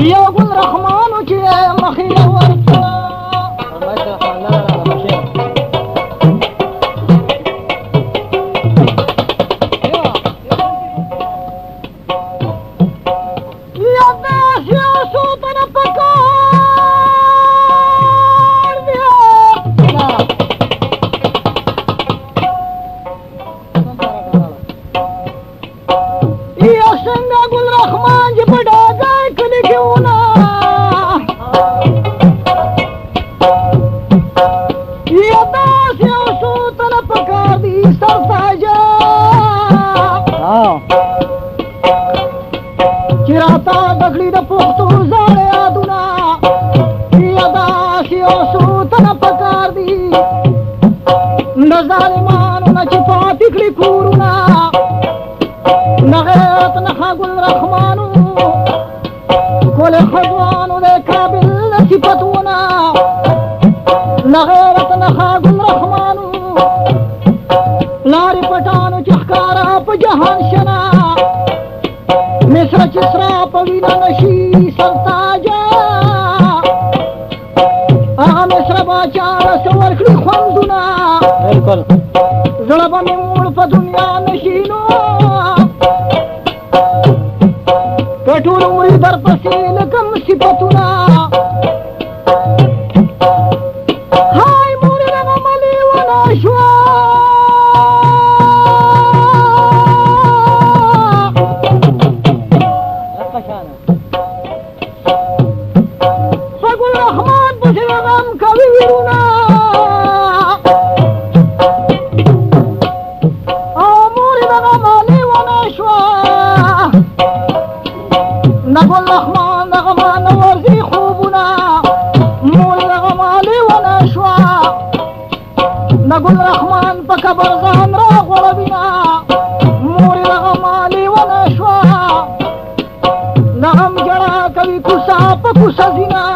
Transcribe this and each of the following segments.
يا ابو الرحمن وجي مخي ورثنا يا ناس يا صوتنا بكار يا سنگا ابو الرحمن جي بڑا گائے کلی کیوں نہ يا ناس يا صوتنا بكار دي سرتاجا چراتا دغلی د پختو زړه یادونه یا داس یو صوتنا پکار دي د ظالمانو نه چې پاتې کړي کورونه نه غیرت نه ګل رحمانو کول خزوانو د کابل صفتونه نه غیرت نه ګل رحمانو لارې پټانو چې ښکارا په جهان شنا مصر چسرا پوینا نشی سرتاجا آغا مصر باچا رسول کلی خوندونا بلکل زڑبا میں موڑ پا دنیا نشینو کٹول موری در پسیل کم صفتونا ہائی موری لگا ملی وناشوا نقول رحمن نغمان ورزي خوبنا مول نغمالي ونشوى نقول رحمن بكبر غان راغ وربنا مول نغمالي ونشوى نغم جرا كوي كسا پكسا زنا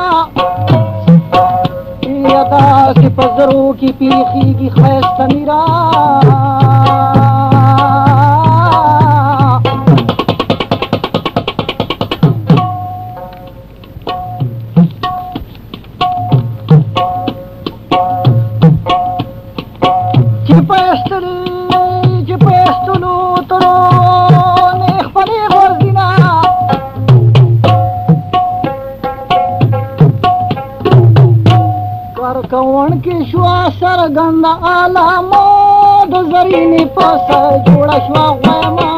يدا سپزرو کی پیخی کی خیست میرا چپستلو ترو نیخ پنی غرزینا کرکون کی شوا سرگند علامو دزرینی پس جوڑا شوا غیما